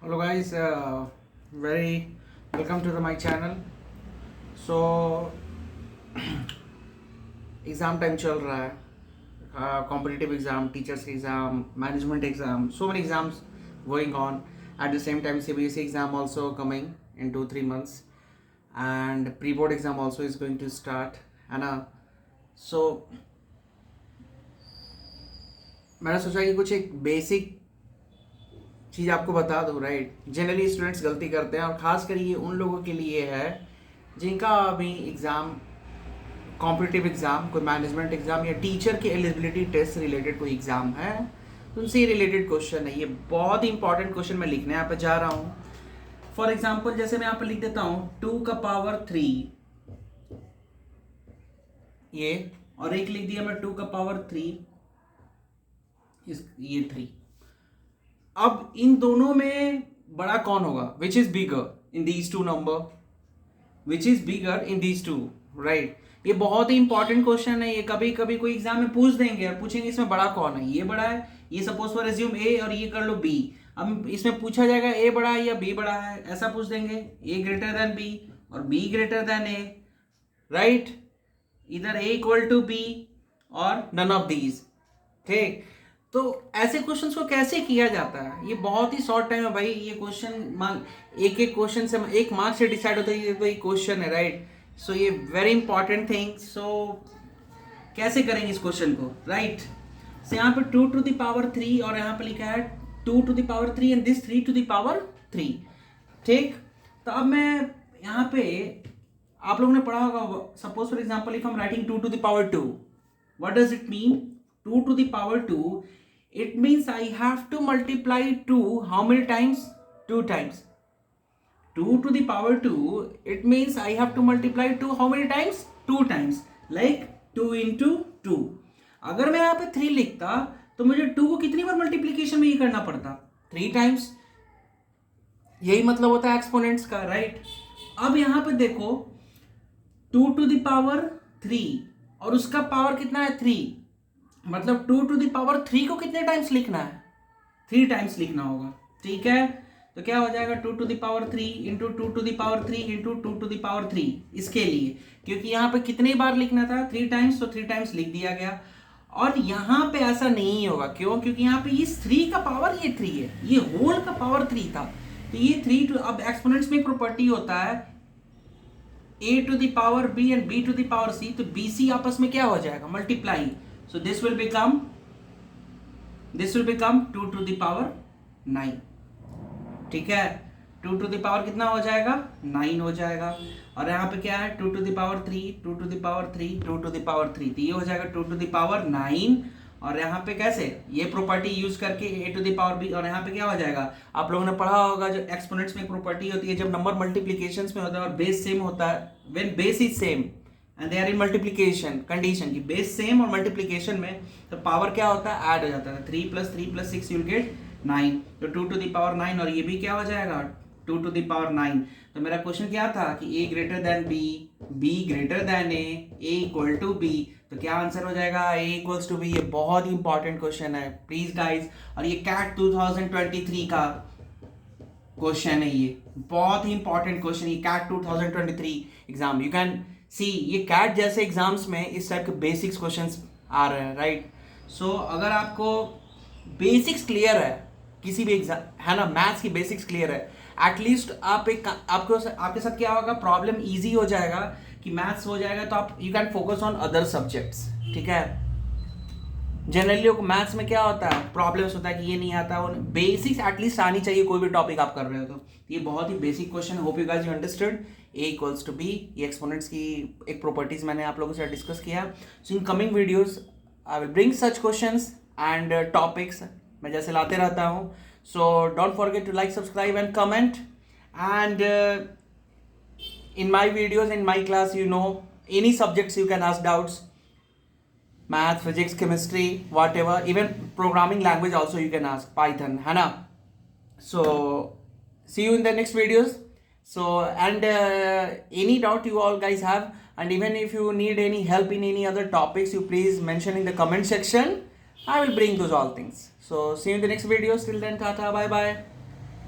Hello guys, very welcome to my channel. So exam time चल रहा है, competitive exam, teachers exam, management exam, so many exams going on at the same time. CBSE exam also coming in 2-3 months and pre-board exam also is going to start, है ना. So मैंने सोचा कि कुछ एक बेसिक चीज़ आपको बता दूँ. राइट, जनरली स्टूडेंट्स गलती करते हैं और ख़ास कर ये उन लोगों के लिए है जिनका अभी एग्ज़ाम, कॉम्पिटिटिव एग्ज़ाम, कोई मैनेजमेंट एग्ज़ाम या टीचर के एलिजिबिलिटी टेस्ट से रिलेटेड कोई एग्ज़ाम है, तो उनसे रिलेटेड क्वेश्चन है. ये बहुत ही इंपॉर्टेंट क्वेश्चन मैं लिखने यहाँ पर जा रहा हूँ. फॉर एग्जाम्पल जैसे मैं यहाँ पर लिख देता हूँ 2⁻³ ये, और एक लिख दिया मैं 2⁻³ ये 3. अब इन दोनों में बड़ा कौन होगा? Which is bigger in these two number? Which is bigger in these two? Right, ये बहुत ही इंपॉर्टेंट क्वेश्चन है. ये कभी कभी कोई एग्जाम में पूछ देंगे और पूछेंगे इसमें बड़ा कौन है. ये बड़ा है, ये सपोज फॉर एज्यूम ए और ये कर लो बी. अब इसमें पूछा जाएगा ए बड़ा है या बी बड़ा है, ऐसा पूछ देंगे. ए ग्रेटर देन बी और be greater than A. Right, इधर ए इक्वल टू बी और नन ऑफ दीज. ठीक, तो ऐसे क्वेश्चंस को कैसे किया जाता है? ये बहुत ही शॉर्ट टाइम है भाई. ये क्वेश्चन एक एक क्वेश्चन से एक मार्क्स से डिसाइड होता है. ये तो एक क्वेश्चन है. राइट, सो ये वेरी इंपॉर्टेंट थिंग. सो कैसे करेंगे इस क्वेश्चन को? राइट, सो यहाँ पे 2⁻³ और यहाँ पे लिखा है 2⁻³ एंड दिस 3⁻3. ठीक, तो अब मैं यहाँ पे, आप लोगों ने पढ़ा होगा, suppose for example if I am writing 2⁻², what does it mean? 2⁻², it means I have to multiply 2 how many times? 2 times. 2⁻², it means I have to multiply 2 how many times? 2 times. Like 2 into 2. अगर मैं यहाँ पे 3 लिखता तो मुझे 2 को कितनी बार multiplication में ये करना पड़ता? 3 टाइम्स. यही मतलब होता है एक्सपोनेंट्स का. राइट, अब यहाँ पे देखो 2⁻³ और उसका पावर कितना है? 3. मतलब 2⁻³ को कितने टाइम्स लिखना है? 3 टाइम्स लिखना होगा. ठीक है, तो क्या हो जाएगा 2⁻³ इंटू 2⁻³ इंटू 2⁻3. इसके लिए क्योंकि यहाँ पे कितने बार लिखना था? 3 टाइम्स, तो 3 टाइम्स लिख दिया गया. और यहाँ पे ऐसा नहीं होगा. क्यों? क्योंकि यहाँ पे ये 3 का पावर ये 3 है, ये होल का पावर 3 था, तो ये 3 अब एक्सपोनेंट्स में एक प्रॉपर्टी होता है a⁻b एंड b⁻c. तो bc आपस में क्या हो जाएगा? Multiply. So this will become 2⁻9. ठीक है, 2 कितना हो जाएगा? 9 हो जाएगा. और यहाँ पे क्या है? 2⁻3, 2⁻3, 2⁻3. तो ये हो जाएगा 2⁻9. और यहाँ पे कैसे ये प्रॉपर्टी यूज करके a⁻b, और यहाँ पे क्या हो जाएगा? आप लोगों ने पढ़ा होगा जो एक्सपोनेंट्स में प्रॉपर्टी होती है, जब नंबर मल्टीप्लीकेशंस में होता है और बेस सेम होता है, when base is same and they are in multiplication condition की, बेस सेम और मल्टीप्लीकेशन में तो पावर क्या होता है? ऐड हो जाता है. 3 + 3 + 6 यू विल गेट 9. तो 2⁻9 और ये भी क्या हो जाएगा? 2⁻9. तो मेरा क्वेश्चन क्या था कि a greater than b, b greater than a equal to b. तो क्या आंसर हो जाएगा? a equals to b. ये बहुत ही इंपॉर्टेंट क्वेश्चन है प्लीज गाइज, और ये कैट 2023 का क्वेश्चन है. ये बहुत ही इंपॉर्टेंट क्वेश्चन, ये CAT 2023 exam. You can see ये कैट जैसे एग्जाम्स में इस टाइप के बेसिक्स क्वेश्चंस आ रहे हैं. राइट, सो अगर आपको बेसिक्स क्लियर है किसी भी एग्जाम, है ना, मैथ्स की बेसिक्स क्लियर है, एटलीस्ट आप एक आपके साथ क्या होगा? प्रॉब्लम इजी हो जाएगा कि मैथ्स हो जाएगा, तो आप you can focus on other subjects. ठीक है, जनरली मैथ्स में क्या होता है? प्रॉब्लम्स होता है कि ये नहीं आता. वो बेसिक्स एटलीस्ट आनी चाहिए कोई भी टॉपिक आप कर रहे हो. तो ये बहुत ही basic question. Hope you guys you understood. a equals to b, ये एक्सपोनेंट्स की एक प्रॉपर्टीज मैंने आप लोगों से डिस्कस किया. So in coming videos I will bring such questions and topics. मैं जैसे लाते रहता हूँ. So don't forget to like, subscribe and comment. And in my videos, in my class, you know any subjects you can ask doubts. Math, physics, chemistry, whatever, even programming language also you can ask, Python, है ना. So see you in the next videos. So and any doubt you all guys have, and even if you need any help in any other topics, you please mention in the comment section. I will bring those all things. So see you in the next videos. Till then, tata, bye bye.